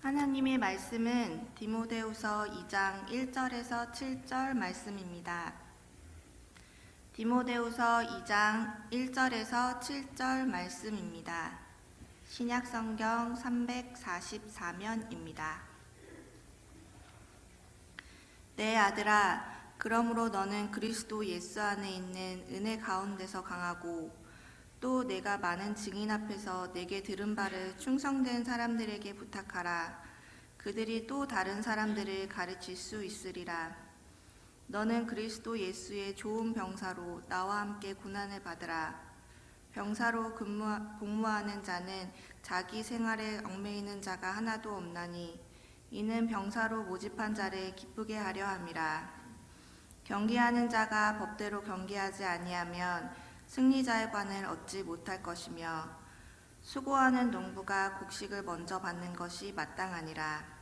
하나님의 말씀은 디모데후서 2장 1절에서 7절 말씀입니다. 디모데후서 2장 1절에서 7절 말씀입니다. 신약성경 344면입니다. 내 아들아, 그러므로 너는 그리스도 예수 안에 있는 은혜 가운데서 강하고 또 내가 많은 증인 앞에서 내게 들은 바를 충성된 사람들에게 부탁하라. 그들이 또 다른 사람들을 가르칠 수 있으리라. 너는 그리스도 예수의 좋은 병사로 나와 함께 고난을 받으라. 병사로 복무하는 자는 자기 생활에 얽매이는 자가 하나도 없나니 이는 병사로 모집한 자를 기쁘게 하려 함이라. 경계하는 자가 법대로 경계하지 아니하면 승리자의 관을 얻지 못할 것이며 수고하는 농부가 곡식을 먼저 받는 것이 마땅하니라.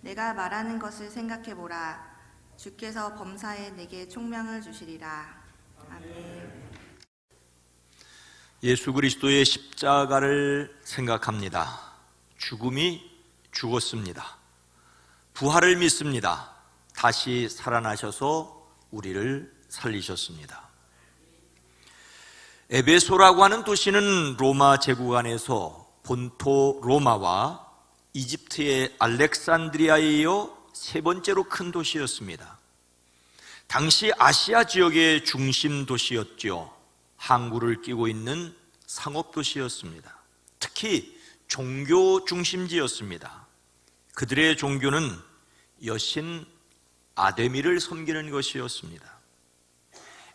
내가 말하는 것을 생각해보라. 주께서 범사에 내게 총명을 주시리라. 아멘. 예수 그리스도의 십자가를 생각합니다. 죽음이 죽었습니다. 부활을 믿습니다. 다시 살아나셔서 우리를 살리셨습니다. 에베소라고 하는 도시는 로마 제국 안에서 본토 로마와 이집트의 알렉산드리아에 이어 세 번째로 큰 도시였습니다. 당시 아시아 지역의 중심 도시였죠. 항구를 끼고 있는 상업 도시였습니다. 특히 종교 중심지였습니다. 그들의 종교는 여신 아데미를 섬기는 것이었습니다.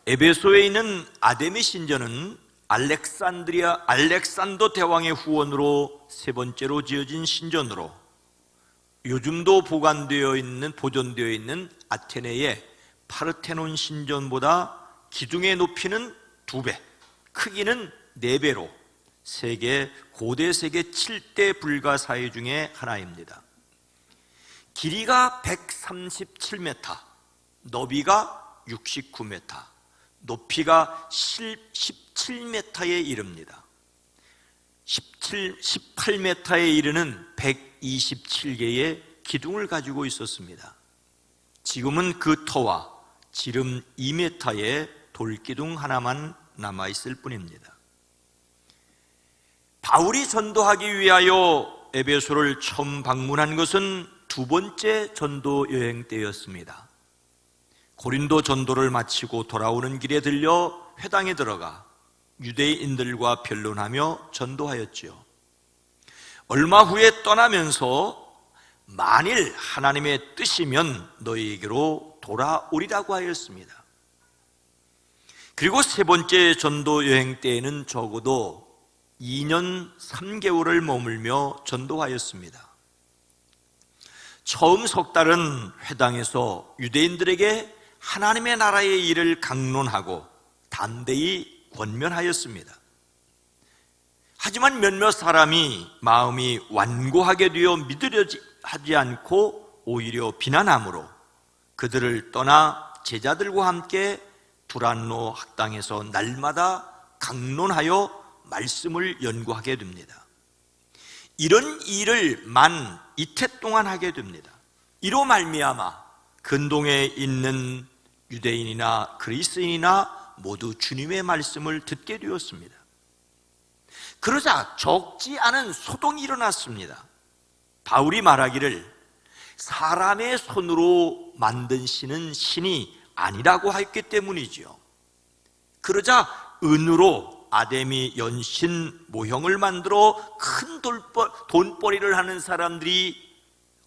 에베소에 있는 아데미 신전은 알렉산더 대왕의 후원으로 세 번째로 지어진 신전으로 요즘도 보존되어 있는 아테네의 파르테논 신전보다 기둥의 높이는 2배, 크기는 4배로 고대 세계 7대 불가사의 중에 하나입니다. 길이가 137m, 너비가 69m, 높이가 17m에 이릅니다. 18m에 이르는 127개의 기둥을 가지고 있었습니다. 지금은 그 터와 지름 2m의 돌기둥 하나만 남아있을 뿐입니다. 바울이 전도하기 위하여 에베소를 처음 방문한 것은 두 번째 전도 여행 때였습니다. 고린도 전도를 마치고 돌아오는 길에 들려 회당에 들어가 유대인들과 변론하며 전도하였지요. 얼마 후에 떠나면서 만일 하나님의 뜻이면 너희에게로 돌아오리라고 하였습니다. 그리고 세 번째 전도 여행 때에는 적어도 2년 3개월을 머물며 전도하였습니다. 처음 석 달은 회당에서 유대인들에게 하나님의 나라의 일을 강론하고 담대히 권면하였습니다. 하지만 몇몇 사람이 마음이 완고하게 되어 믿으려 하지 않고 오히려 비난함으로 그들을 떠나 제자들과 함께 두란노 학당에서 날마다 강론하여 말씀을 연구하게 됩니다. 이런 일을 만 이태 동안 하게 됩니다. 이로 말미암아 근동에 있는 유대인이나 그리스인이나 모두 주님의 말씀을 듣게 되었습니다. 그러자 적지 않은 소동이 일어났습니다. 바울이 말하기를 사람의 손으로 만든 신은 신이 아니라고 했기 때문이지요. 그러자 은으로 아데미 연신 모형을 만들어 큰 돈벌이를 하는 사람들이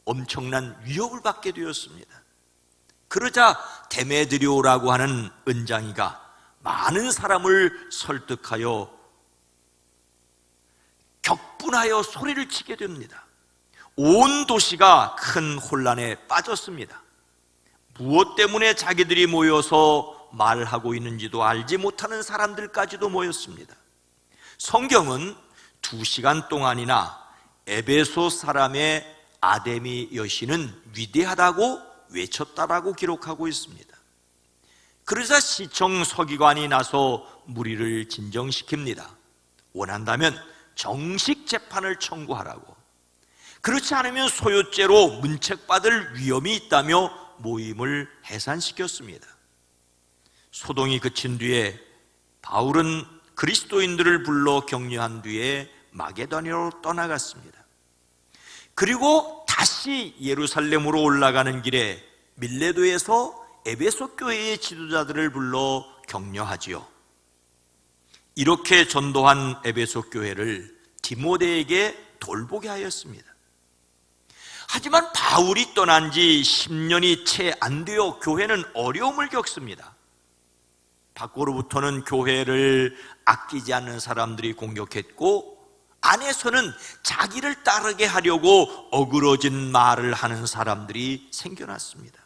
엄청난 위협을 받게 되었습니다. 그러자 데메드리오라고 하는 은장이가 많은 사람을 설득하여 격분하여 소리를 치게 됩니다. 온 도시가 큰 혼란에 빠졌습니다. 무엇 때문에 자기들이 모여서 말하고 있는지도 알지 못하는 사람들까지도 모였습니다. 성경은 2시간 동안이나 에베소 사람의 아데미 여신은 위대하다고 외쳤다라고 기록하고 있습니다. 그러자 시청 서기관이 나서 무리를 진정시킵니다. 원한다면 정식 재판을 청구하라고. 그렇지 않으면 소유죄로 문책받을 위험이 있다며 모임을 해산시켰습니다. 소동이 그친 뒤에 바울은 그리스도인들을 불러 격려한 뒤에 마게도니아로 떠나갔습니다. 그리고 다시 예루살렘으로 올라가는 길에 밀레도에서 에베소 교회의 지도자들을 불러 격려하지요. 이렇게 전도한 에베소 교회를 디모데에게 돌보게 하였습니다. 하지만 바울이 떠난 지 10년이 채 안 되어 교회는 어려움을 겪습니다. 밖으로부터는 교회를 아끼지 않는 사람들이 공격했고, 안에서는 자기를 따르게 하려고 어그러진 말을 하는 사람들이 생겨났습니다.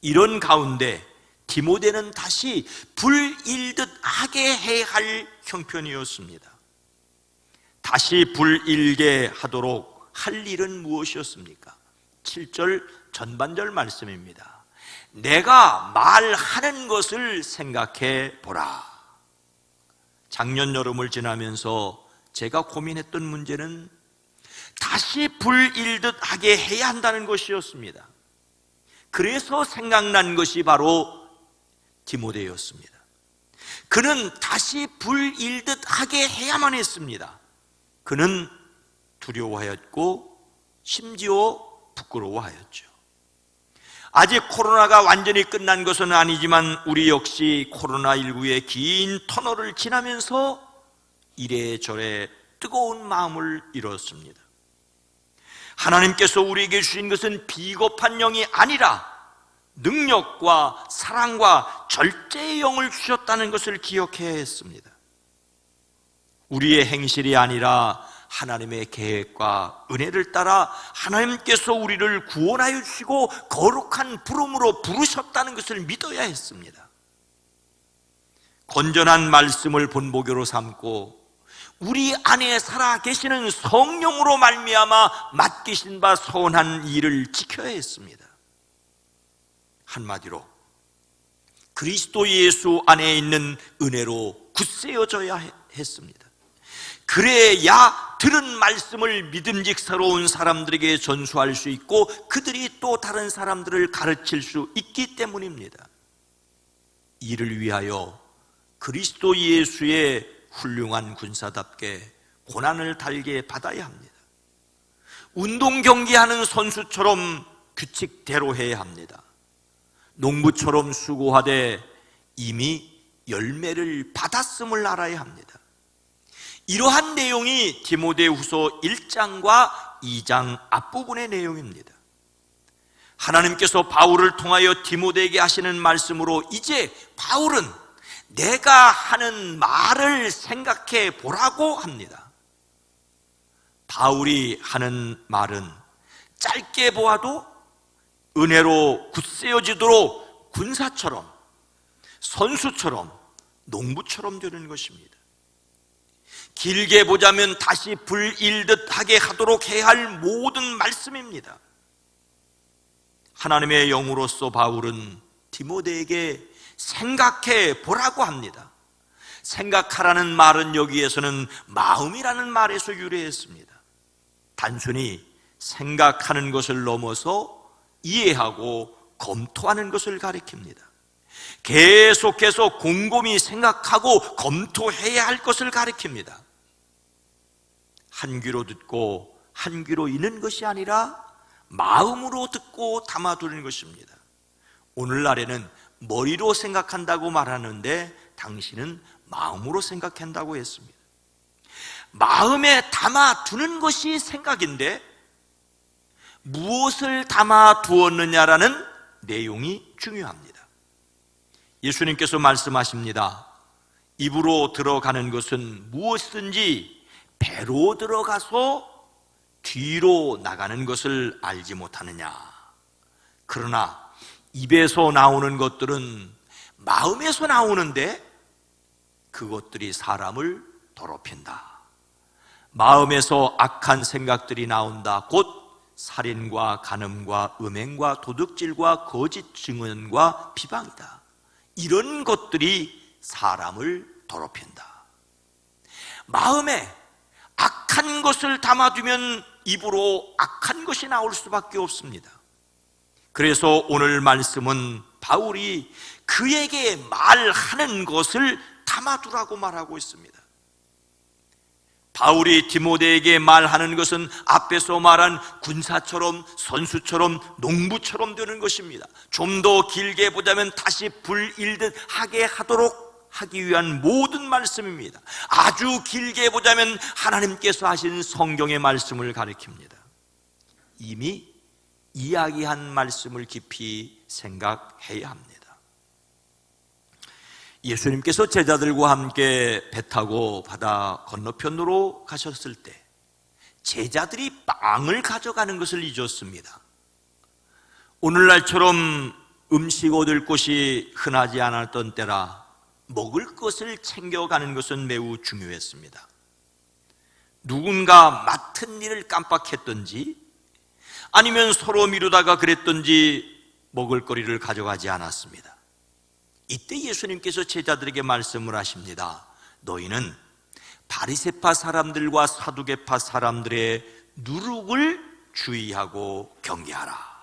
이런 가운데 디모데는 다시 불일듯 하게 해야 할 형편이었습니다. 다시 불일게 하도록 할 일은 무엇이었습니까? 7절 전반절 말씀입니다. 내가 말하는 것을 생각해 보라. 작년 여름을 지나면서 제가 고민했던 문제는 다시 불일듯 하게 해야 한다는 것이었습니다. 그래서 생각난 것이 바로 디모데였습니다. 그는 다시 불일듯 하게 해야만 했습니다. 그는 두려워하였고 심지어 부끄러워하였죠. 아직 코로나가 완전히 끝난 것은 아니지만 우리 역시 코로나19의 긴 터널을 지나면서 이래저래 뜨거운 마음을 잃었습니다. 하나님께서 우리에게 주신 것은 비겁한 영이 아니라 능력과 사랑과 절제의 영을 주셨다는 것을 기억해야 했습니다. 우리의 행실이 아니라 하나님의 계획과 은혜를 따라 하나님께서 우리를 구원하여 주시고 거룩한 부름으로 부르셨다는 것을 믿어야 했습니다. 건전한 말씀을 본보교로 삼고 우리 안에 살아 계시는 성령으로 말미암아 맡기신 바 선한 일을 지켜야 했습니다. 한마디로 그리스도 예수 안에 있는 은혜로 굳세어져야 했습니다. 그래야 들은 말씀을 믿음직스러운 사람들에게 전수할 수 있고 그들이 또 다른 사람들을 가르칠 수 있기 때문입니다. 이를 위하여 그리스도 예수의 훌륭한 군사답게 고난을 달게 받아야 합니다. 운동 경기하는 선수처럼 규칙대로 해야 합니다. 농부처럼 수고하되 이미 열매를 받았음을 알아야 합니다. 이러한 내용이 디모데후서 1장과 2장 앞부분의 내용입니다. 하나님께서 바울을 통하여 디모데에게 하시는 말씀으로 이제 바울은 내가 하는 말을 생각해 보라고 합니다. 바울이 하는 말은 짧게 보아도 은혜로 굳세어지도록 군사처럼, 선수처럼, 농부처럼 되는 것입니다. 길게 보자면 다시 불일듯 하게 하도록 해야 할 모든 말씀입니다. 하나님의 영으로서 바울은 디모데에게 생각해 보라고 합니다. 생각하라는 말은 여기에서는 마음이라는 말에서 유래했습니다. 단순히 생각하는 것을 넘어서 이해하고 검토하는 것을 가리킵니다. 계속해서 곰곰이 생각하고 검토해야 할 것을 가리킵니다. 한 귀로 듣고 한 귀로 읽는 것이 아니라 마음으로 듣고 담아두는 것입니다. 오늘날에는 머리로 생각한다고 말하는데 당신은 마음으로 생각한다고 했습니다. 마음에 담아두는 것이 생각인데 무엇을 담아두었느냐라는 내용이 중요합니다. 예수님께서 말씀하십니다. 입으로 들어가는 것은 무엇이든지 배로 들어가서 뒤로 나가는 것을 알지 못하느냐. 그러나 입에서 나오는 것들은 마음에서 나오는데 그것들이 사람을 더럽힌다. 마음에서 악한 생각들이 나온다. 곧 살인과 간음과 음행과 도둑질과 거짓 증언과 비방이다. 이런 것들이 사람을 더럽힌다. 마음에 악한 것을 담아두면 입으로 악한 것이 나올 수밖에 없습니다. 그래서 오늘 말씀은 바울이 그에게 말하는 것을 담아두라고 말하고 있습니다. 바울이 디모데에게 말하는 것은 앞에서 말한 군사처럼, 선수처럼, 농부처럼 되는 것입니다. 좀 더 길게 보자면 다시 불일듯 하게 하도록 하기 위한 모든 말씀입니다. 아주 길게 보자면 하나님께서 하신 성경의 말씀을 가리킵니다. 이미 이야기한 말씀을 깊이 생각해야 합니다. 예수님께서 제자들과 함께 배 타고 바다 건너편으로 가셨을 때 제자들이 빵을 가져가는 것을 잊었습니다. 오늘날처럼 음식 얻을 곳이 흔하지 않았던 때라 먹을 것을 챙겨가는 것은 매우 중요했습니다. 누군가 맡은 일을 깜빡했던지 아니면 서로 미루다가 그랬던지 먹을거리를 가져가지 않았습니다. 이때 예수님께서 제자들에게 말씀을 하십니다. 너희는 바리새파 사람들과 사두개파 사람들의 누룩을 주의하고 경계하라.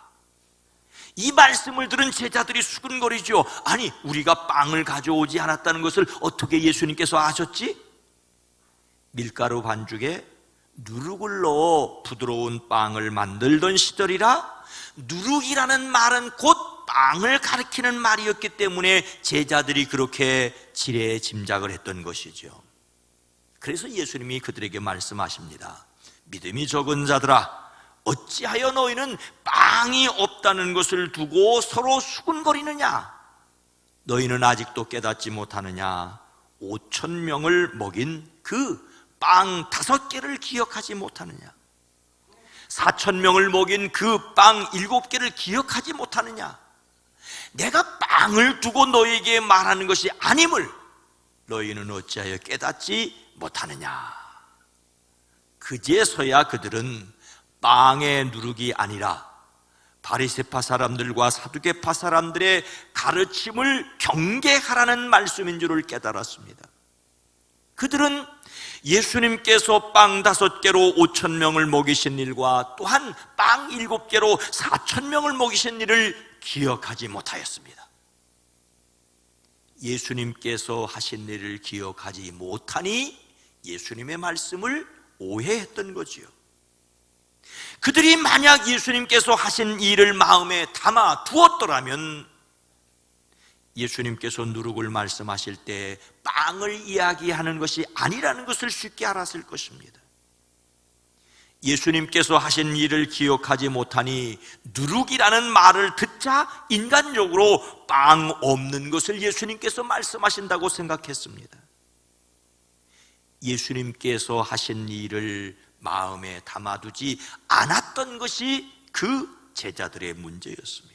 이 말씀을 들은 제자들이 수근거리죠. 아니, 우리가 빵을 가져오지 않았다는 것을 어떻게 예수님께서 아셨지? 밀가루 반죽에 누룩을 넣어 부드러운 빵을 만들던 시절이라 누룩이라는 말은 곧 빵을 가리키는 말이었기 때문에 제자들이 그렇게 지레 짐작을 했던 것이죠. 그래서 예수님이 그들에게 말씀하십니다. 믿음이 적은 자들아, 어찌하여 너희는 빵이 없다는 것을 두고 서로 수군거리느냐? 너희는 아직도 깨닫지 못하느냐? 5,000명을 먹인 그 빵 5개를 기억하지 못하느냐? 4,000명을 먹인 그 빵 7개를 기억하지 못하느냐? 내가 빵을 두고 너희에게 말하는 것이 아님을 너희는 어찌하여 깨닫지 못하느냐? 그제서야 그들은 빵의 누룩이 아니라 바리새파 사람들과 사두개파 사람들의 가르침을 경계하라는 말씀인 줄을 깨달았습니다. 그들은 예수님께서 빵 5개로 5,000명을 먹이신 일과 또한 빵 7개로 4,000명을 먹이신 일을 기억하지 못하였습니다. 예수님께서 하신 일을 기억하지 못하니 예수님의 말씀을 오해했던 거지요. 그들이 만약 예수님께서 하신 일을 마음에 담아 두었더라면 예수님께서 누룩을 말씀하실 때 빵을 이야기하는 것이 아니라는 것을 쉽게 알았을 것입니다. 예수님께서 하신 일을 기억하지 못하니 누룩이라는 말을 듣자 인간적으로 빵 없는 것을 예수님께서 말씀하신다고 생각했습니다. 예수님께서 하신 일을 마음에 담아두지 않았던 것이 그 제자들의 문제였습니다.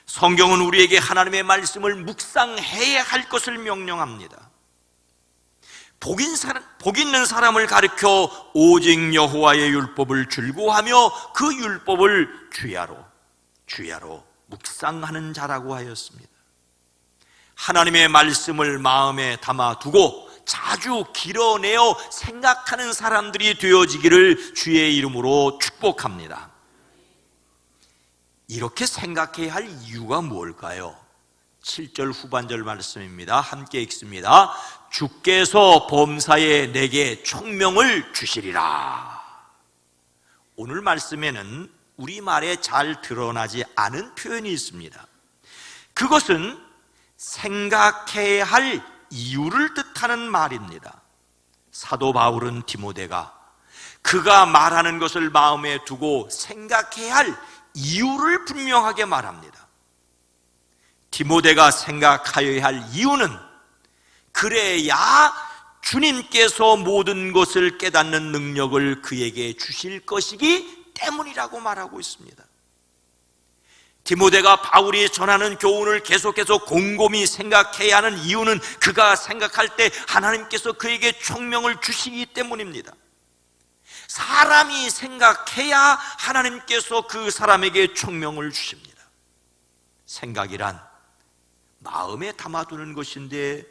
성경은 우리에게 하나님의 말씀을 묵상해야 할 것을 명령합니다. 복 있는 사람을 가리켜 오직 여호와의 율법을 즐거워하며 그 율법을 주야로 묵상하는 자라고 하였습니다. 하나님의 말씀을 마음에 담아두고 자주 길어내어 생각하는 사람들이 되어지기를 주의 이름으로 축복합니다. 이렇게 생각해야 할 이유가 뭘까요? 7절 후반절 말씀입니다. 함께 읽습니다. 주께서 범사에 내게 총명을 주시리라. 오늘 말씀에는 우리말에 잘 드러나지 않은 표현이 있습니다. 그것은 생각해야 할 이유를 뜻하는 말입니다. 사도 바울은 디모데가 그가 말하는 것을 마음에 두고 생각해야 할 이유를 분명하게 말합니다. 디모데가 생각하여야 할 이유는 그래야 주님께서 모든 것을 깨닫는 능력을 그에게 주실 것이기 때문이라고 말하고 있습니다. 디모데가 바울이 전하는 교훈을 계속해서 곰곰이 생각해야 하는 이유는 그가 생각할 때 하나님께서 그에게 총명을 주시기 때문입니다. 사람이 생각해야 하나님께서 그 사람에게 총명을 주십니다. 생각이란 마음에 담아두는 것인데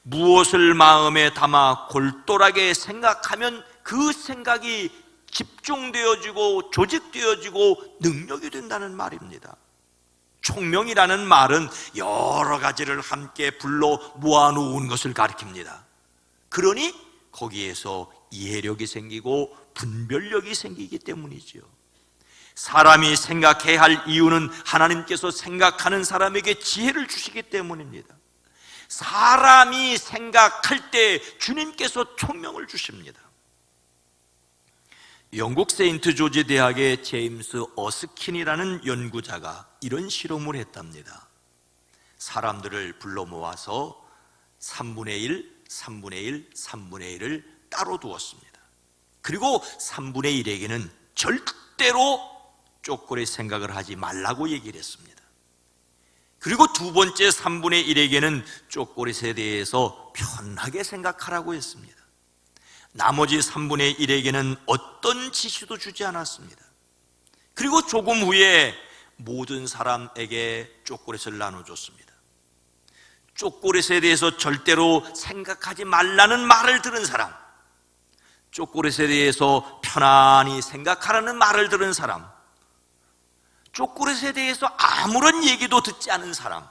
무엇을 마음에 담아 골똘하게 생각하면 그 생각이 집중되어지고 조직되어지고 능력이 된다는 말입니다. 총명이라는 말은 여러 가지를 함께 불러 모아놓은 것을 가리킵니다. 그러니 거기에서 이해력이 생기고 분별력이 생기기 때문이지요. 사람이 생각해야 할 이유는 하나님께서 생각하는 사람에게 지혜를 주시기 때문입니다. 사람이 생각할 때 주님께서 총명을 주십니다. 영국 세인트 조지 대학의 제임스 어스킨이라는 연구자가 이런 실험을 했답니다. 사람들을 불러 모아서 3분의 1, 3분의 1, 3분의 1을 따로 두었습니다. 그리고 3분의 1에게는 절대로 쪼꼬리 생각을 하지 말라고 얘기를 했습니다. 그리고 두 번째 3분의 1에게는 쪼꼬리에 대해서 편하게 생각하라고 했습니다. 나머지 3분의 1에게는 어떤 지시도 주지 않았습니다. 그리고 조금 후에 모든 사람에게 초콜릿을 나눠줬습니다. 초콜릿에 대해서 절대로 생각하지 말라는 말을 들은 사람, 초콜릿에 대해서 편안히 생각하라는 말을 들은 사람, 초콜릿에 대해서 아무런 얘기도 듣지 않은 사람,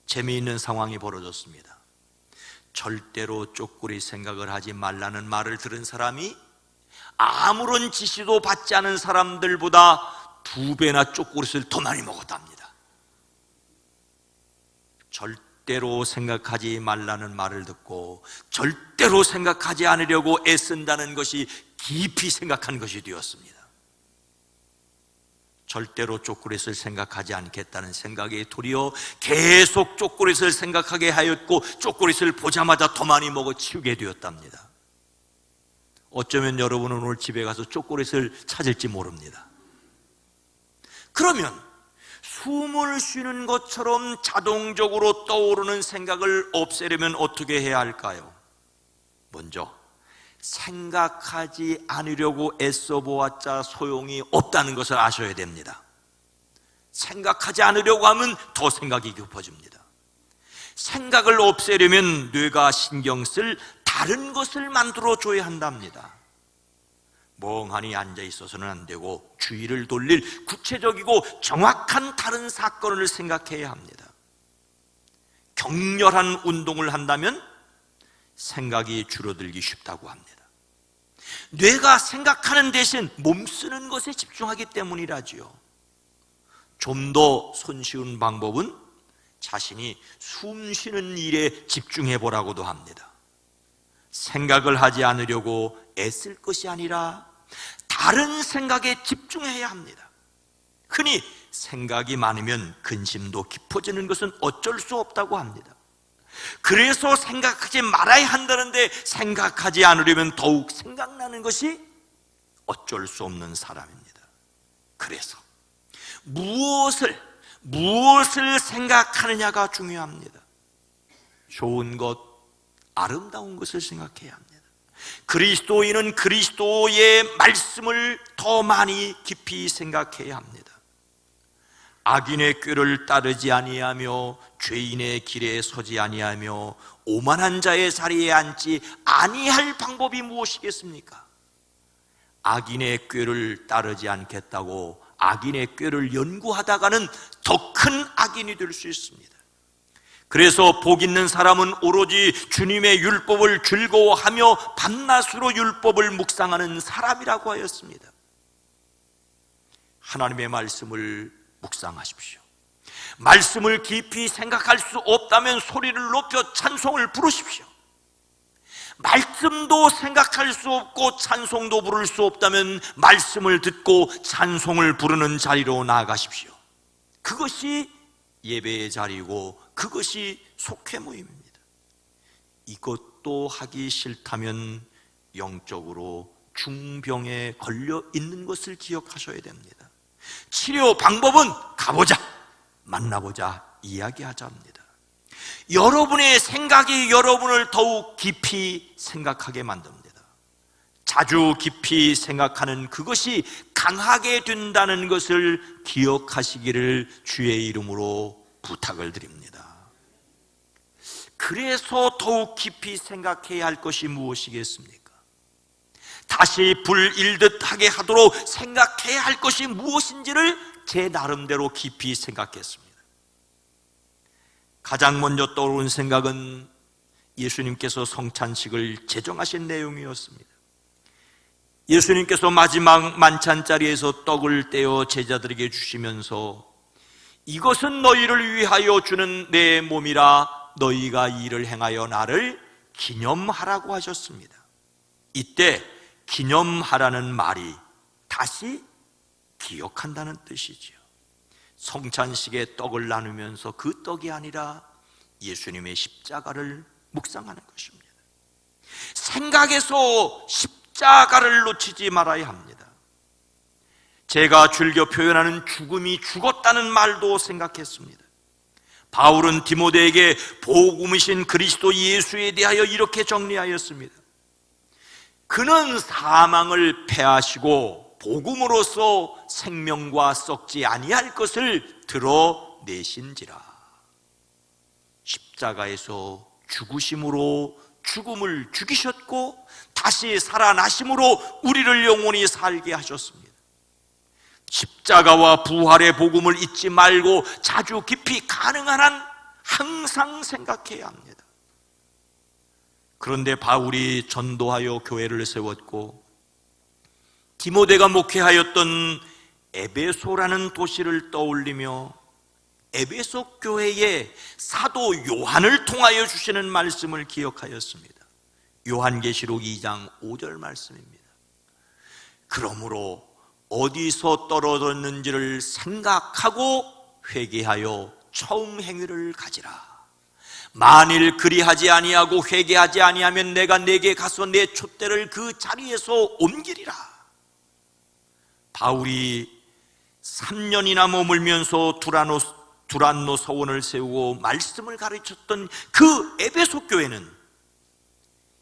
재미있는 상황이 벌어졌습니다. 절대로 초콜릿 생각을 하지 말라는 말을 들은 사람이 아무런 지시도 받지 않은 사람들보다 2배나 초콜릿을 더 많이 먹었답니다. 절대로 생각하지 말라는 말을 듣고 절대로 생각하지 않으려고 애쓴다는 것이 깊이 생각한 것이 되었습니다. 절대로 초콜릿을 생각하지 않겠다는 생각에 도리어 계속 초콜릿을 생각하게 하였고 초콜릿을 보자마자 더 많이 먹어 치우게 되었답니다. 어쩌면 여러분은 오늘 집에 가서 초콜릿을 찾을지 모릅니다. 그러면 숨을 쉬는 것처럼 자동적으로 떠오르는 생각을 없애려면 어떻게 해야 할까요? 먼저 생각하지 않으려고 애써 보았자 소용이 없다는 것을 아셔야 됩니다. 생각하지 않으려고 하면 더 생각이 깊어집니다. 생각을 없애려면 뇌가 신경 쓸 다른 것을 만들어줘야 한답니다. 멍하니 앉아 있어서는 안 되고 주의를 돌릴 구체적이고 정확한 다른 사건을 생각해야 합니다. 격렬한 운동을 한다면 생각이 줄어들기 쉽다고 합니다. 뇌가 생각하는 대신 몸 쓰는 것에 집중하기 때문이라지요. 좀 더 손쉬운 방법은 자신이 숨 쉬는 일에 집중해 보라고도 합니다. 생각을 하지 않으려고 애쓸 것이 아니라 다른 생각에 집중해야 합니다. 흔히 생각이 많으면 근심도 깊어지는 것은 어쩔 수 없다고 합니다. 그래서 생각하지 말아야 한다는데 생각하지 않으려면 더욱 생각나는 것이 어쩔 수 없는 사람입니다. 그래서 무엇을 생각하느냐가 중요합니다. 좋은 것, 아름다운 것을 생각해야 합니다. 그리스도인은 그리스도의 말씀을 더 많이 깊이 생각해야 합니다. 악인의 꾀를 따르지 아니하며 죄인의 길에 서지 아니하며 오만한 자의 자리에 앉지 아니할 방법이 무엇이겠습니까? 악인의 꾀를 따르지 않겠다고 악인의 꾀를 연구하다가는 더 큰 악인이 될 수 있습니다. 그래서 복 있는 사람은 오로지 주님의 율법을 즐거워하며 밤낮으로 율법을 묵상하는 사람이라고 하였습니다. 하나님의 말씀을 묵상하십시오. 말씀을 깊이 생각할 수 없다면 소리를 높여 찬송을 부르십시오. 말씀도 생각할 수 없고 찬송도 부를 수 없다면 말씀을 듣고 찬송을 부르는 자리로 나아가십시오. 그것이 예배의 자리고 그것이 속회 모임입니다. 이것도 하기 싫다면 영적으로 중병에 걸려 있는 것을 기억하셔야 됩니다. 치료 방법은 가보자, 만나보자, 이야기하자 합니다. 여러분의 생각이 여러분을 더욱 깊이 생각하게 만듭니다. 자주 깊이 생각하는 그것이 강하게 된다는 것을 기억하시기를 주의 이름으로 부탁을 드립니다. 그래서 더욱 깊이 생각해야 할 것이 무엇이겠습니까? 다시 불일듯 하게 하도록 생각해야 할 것이 무엇인지를 제 나름대로 깊이 생각했습니다. 가장 먼저 떠오른 생각은 예수님께서 성찬식을 제정하신 내용이었습니다. 예수님께서 마지막 만찬 자리에서 떡을 떼어 제자들에게 주시면서 이것은 너희를 위하여 주는 내 몸이라 너희가 이를 행하여 나를 기념하라고 하셨습니다. 이때 기념하라는 말이 다시 기억한다는 뜻이지요. 성찬식에 떡을 나누면서 그 떡이 아니라 예수님의 십자가를 묵상하는 것입니다. 생각에서 십자가를 놓치지 말아야 합니다. 제가 즐겨 표현하는 죽음이 죽었다는 말도 생각했습니다. 바울은 디모데에게 복음이신 그리스도 예수에 대하여 이렇게 정리하였습니다. 그는 사망을 패하시고 복음으로써 생명과 썩지 아니할 것을 드러내신지라. 십자가에서 죽으심으로 죽음을 죽이셨고 다시 살아나심으로 우리를 영원히 살게 하셨습니다. 십자가와 부활의 복음을 잊지 말고 자주 깊이 가능한 한 항상 생각해야 합니다. 그런데 바울이 전도하여 교회를 세웠고 디모데가 목회하였던 에베소라는 도시를 떠올리며 에베소 교회에 사도 요한을 통하여 주시는 말씀을 기억하였습니다. 요한계시록 2장 5절 말씀입니다. 그러므로 어디서 떨어졌는지를 생각하고 회개하여 처음 행위를 가지라. 만일 그리하지 아니하고 회개하지 아니하면 내가 내게 가서 내 촛대를 그 자리에서 옮기리라. 바울이 3년이나 머물면서 두란노 서원을 세우고 말씀을 가르쳤던 그 에베소 교회는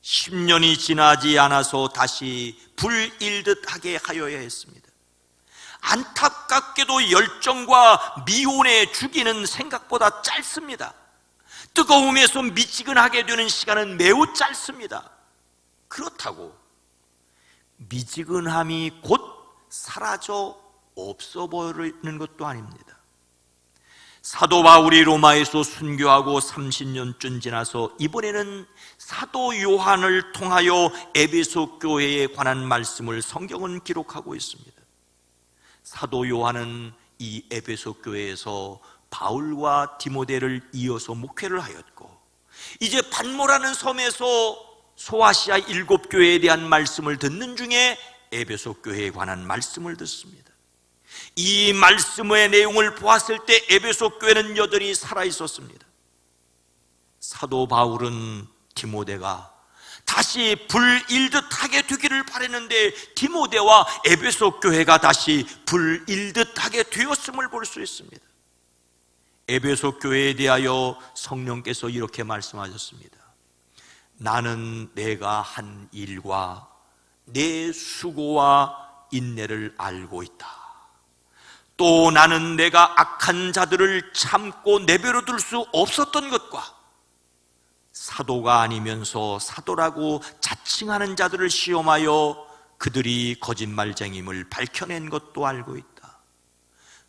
10년이 지나지 않아서 다시 불일듯 하게 하여야 했습니다. 안타깝게도 열정과 미혼의 주기는 생각보다 짧습니다. 뜨거움에서 미지근하게 되는 시간은 매우 짧습니다. 그렇다고 미지근함이 곧 사라져 없어버리는 것도 아닙니다. 사도 바울이 로마에서 순교하고 30년쯤 지나서 이번에는 사도 요한을 통하여 에베소 교회에 관한 말씀을 성경은 기록하고 있습니다. 사도 요한은 이 에베소 교회에서 바울과 디모데를 이어서 목회를 하였고 이제 반모라는 섬에서 소아시아 7교회에 대한 말씀을 듣는 중에 에베소 교회에 관한 말씀을 듣습니다. 이 말씀의 내용을 보았을 때 에베소 교회는 여전히 살아있었습니다. 사도 바울은 디모데가 다시 불일듯 하게 되기를 바랐는데 디모데와 에베소 교회가 다시 불일듯 하게 되었음을 볼 수 있습니다. 에베소 교회에 대하여 성령께서 이렇게 말씀하셨습니다. 나는 내가 한 일과 내 수고와 인내를 알고 있다. 또 나는 내가 악한 자들을 참고 내버려 둘 수 없었던 것과 사도가 아니면서 사도라고 자칭하는 자들을 시험하여 그들이 거짓말쟁임을 밝혀낸 것도 알고 있다.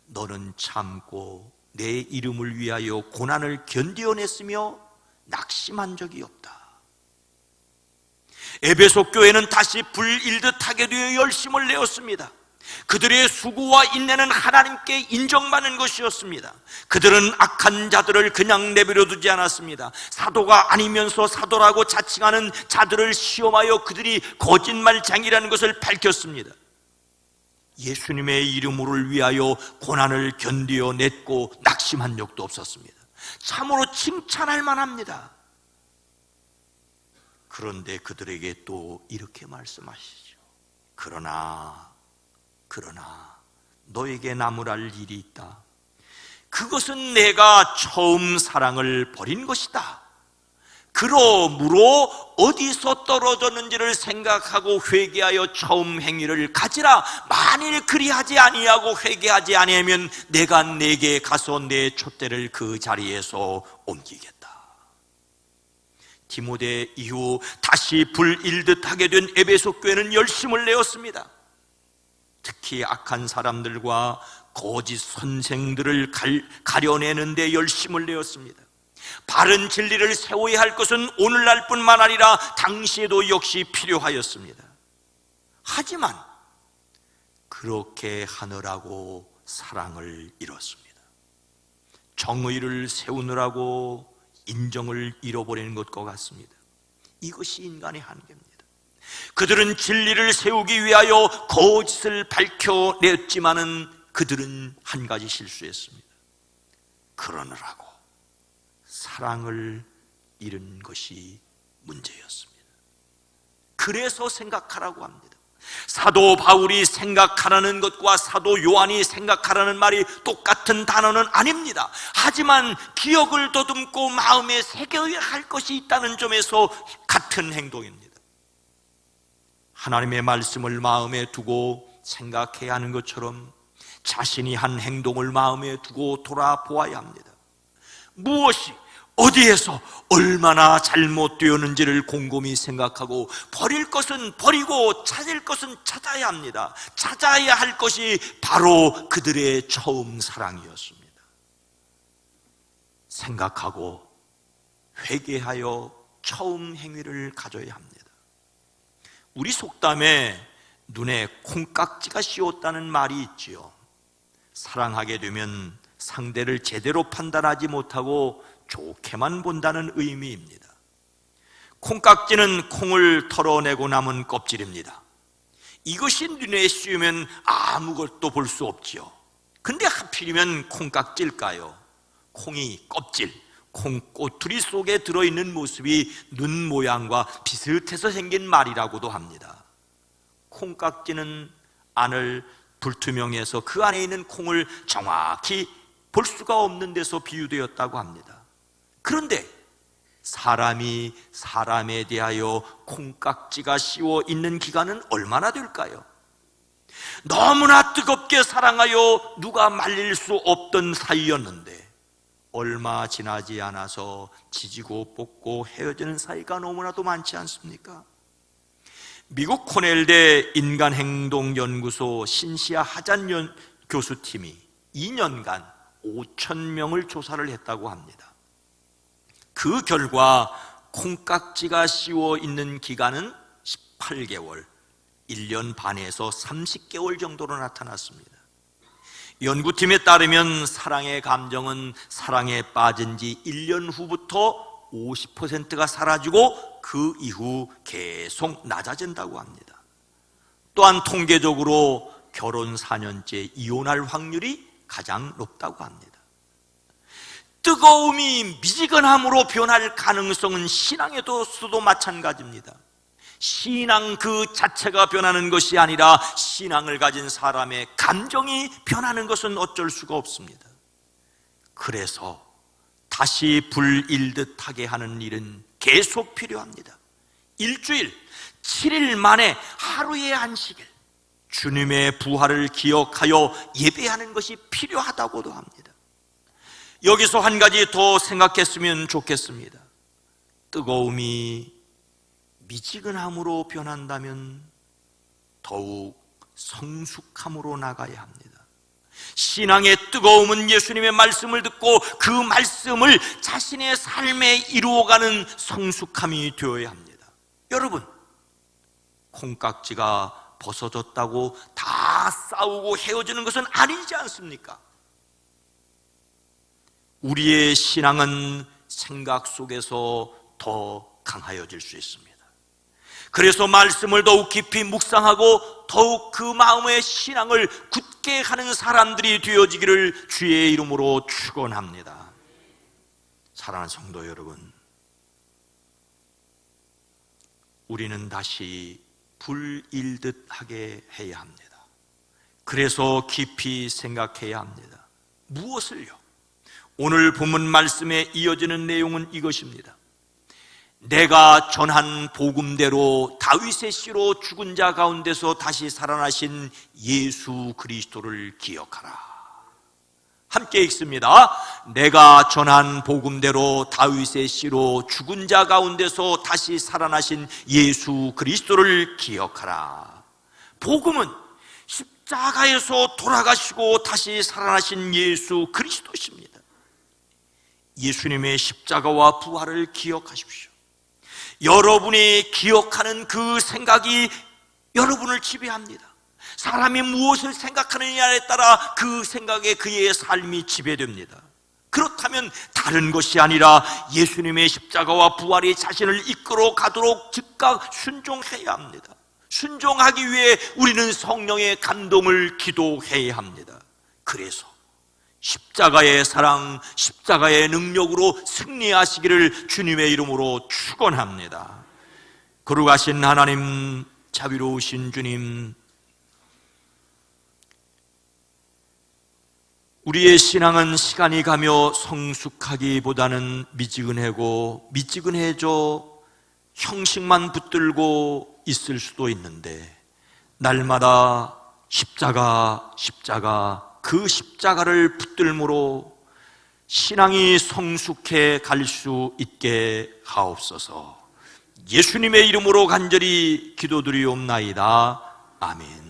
너는 참고 내 이름을 위하여 고난을 견디어냈으며 낙심한 적이 없다. 에베소 교회는 다시 불일듯 하게 되어 열심을 내었습니다. 그들의 수고와 인내는 하나님께 인정받는 것이었습니다. 그들은 악한 자들을 그냥 내버려 두지 않았습니다. 사도가 아니면서 사도라고 자칭하는 자들을 시험하여 그들이 거짓말쟁이라는 것을 밝혔습니다. 예수님의 이름을 위하여 고난을 견디어냈고 낙심한 적도 없었습니다. 참으로 칭찬할 만합니다. 그런데 그들에게 또 이렇게 말씀하시죠. 그러나 너에게 나무랄 일이 있다. 그것은 내가 처음 사랑을 버린 것이다. 그러므로 어디서 떨어졌는지를 생각하고 회개하여 처음 행위를 가지라. 만일 그리하지 아니하고 회개하지 아니하면 내가 내게 가서 내 촛대를 그 자리에서 옮기겠다. 디모데 이후 다시 불일듯 하게 된 에베소 교회는 열심을 내었습니다. 특히 악한 사람들과 거짓 선생들을 가려내는 데 열심을 내었습니다. 바른 진리를 세워야 할 것은 오늘날뿐만 아니라 당시에도 역시 필요하였습니다. 하지만 그렇게 하느라고 사랑을 잃었습니다. 정의를 세우느라고 인정을 잃어버리는 것과 같습니다. 이것이 인간의 한계입니다. 그들은 진리를 세우기 위하여 거짓을 밝혀냈지만은 그들은 한 가지 실수했습니다. 그러느라고 사랑을 잃은 것이 문제였습니다. 그래서 생각하라고 합니다. 사도 바울이 생각하라는 것과 사도 요한이 생각하라는 말이 똑같은 단어는 아닙니다. 하지만 기억을 더듬고 마음에 새겨야 할 것이 있다는 점에서 같은 행동입니다. 하나님의 말씀을 마음에 두고 생각해야 하는 것처럼 자신이 한 행동을 마음에 두고 돌아보아야 합니다. 무엇이 어디에서 얼마나 잘못되었는지를 곰곰이 생각하고 버릴 것은 버리고 찾을 것은 찾아야 합니다. 찾아야 할 것이 바로 그들의 처음 사랑이었습니다. 생각하고 회개하여 처음 행위를 가져야 합니다. 우리 속담에 눈에 콩깍지가 씌웠다는 말이 있지요. 사랑하게 되면 상대를 제대로 판단하지 못하고 좋게만 본다는 의미입니다. 콩깍지는 콩을 털어내고 남은 껍질입니다. 이것이 눈에 씌우면 아무것도 볼 수 없지요. 근데 하필이면 콩깍지일까요? 콩이 껍질, 콩꼬투리 속에 들어있는 모습이 눈 모양과 비슷해서 생긴 말이라고도 합니다. 콩깍지는 안을 불투명해서 그 안에 있는 콩을 정확히 볼 수가 없는 데서 비유되었다고 합니다. 그런데 사람이 사람에 대하여 콩깍지가 씌워 있는 기간은 얼마나 될까요? 너무나 뜨겁게 사랑하여 누가 말릴 수 없던 사이였는데 얼마 지나지 않아서 지지고 볶고 헤어지는 사이가 너무나도 많지 않습니까? 미국 코넬대 인간행동연구소 신시아 하잔 교수팀이 2년간 5,000명을 조사를 했다고 합니다. 그 결과 콩깍지가 씌워 있는 기간은 18개월, 1년 반에서 30개월 정도로 나타났습니다. 연구팀에 따르면 사랑의 감정은 사랑에 빠진 지 1년 후부터 50%가 사라지고 그 이후 계속 낮아진다고 합니다. 또한 통계적으로 결혼 4년째 이혼할 확률이 가장 높다고 합니다. 뜨거움이 미지근함으로 변할 가능성은 신앙에서도 마찬가지입니다. 신앙 그 자체가 변하는 것이 아니라 신앙을 가진 사람의 감정이 변하는 것은 어쩔 수가 없습니다. 그래서 다시 불일듯 하게 하는 일은 계속 필요합니다. 일주일, 7일 만에 하루의 안식일, 주님의 부활을 기억하여 예배하는 것이 필요하다고도 합니다. 여기서 한 가지 더 생각했으면 좋겠습니다. 뜨거움이 미지근함으로 변한다면 더욱 성숙함으로 나가야 합니다. 신앙의 뜨거움은 예수님의 말씀을 듣고 그 말씀을 자신의 삶에 이루어가는 성숙함이 되어야 합니다. 여러분, 콩깍지가 벗어졌다고 다 싸우고 헤어지는 것은 아니지 않습니까? 우리의 신앙은 생각 속에서 더 강하여질 수 있습니다. 그래서 말씀을 더욱 깊이 묵상하고 더욱 그 마음의 신앙을 굳게 하는 사람들이 되어지기를 주의 이름으로 축원합니다. 사랑하는 성도 여러분, 우리는 다시 불일듯 하게 해야 합니다. 그래서 깊이 생각해야 합니다. 무엇을요? 오늘 본문 말씀에 이어지는 내용은 이것입니다. 내가 전한 복음대로 다윗의 씨로 죽은 자 가운데서 다시 살아나신 예수 그리스도를 기억하라. 함께 읽습니다. 내가 전한 복음대로 다윗의 씨로 죽은 자 가운데서 다시 살아나신 예수 그리스도를 기억하라. 복음은 십자가에서 돌아가시고 다시 살아나신 예수 그리스도십니다. 예수님의 십자가와 부활을 기억하십시오. 여러분이 기억하는 그 생각이 여러분을 지배합니다. 사람이 무엇을 생각하느냐에 따라 그 생각에 그의 삶이 지배됩니다. 그렇다면 다른 것이 아니라 예수님의 십자가와 부활이 자신을 이끌어 가도록 즉각 순종해야 합니다. 순종하기 위해 우리는 성령의 감동을 기도해야 합니다. 그래서 십자가의 사랑, 십자가의 능력으로 승리하시기를 주님의 이름으로 축원합니다. 거룩하신 하나님, 자비로우신 주님, 우리의 신앙은 시간이 가며 성숙하기보다는 미지근해져 형식만 붙들고 있을 수도 있는데, 날마다 십자가 그 십자가를 붙들므로 신앙이 성숙해 갈 수 있게 하옵소서. 예수님의 이름으로 간절히 기도드리옵나이다. 아멘.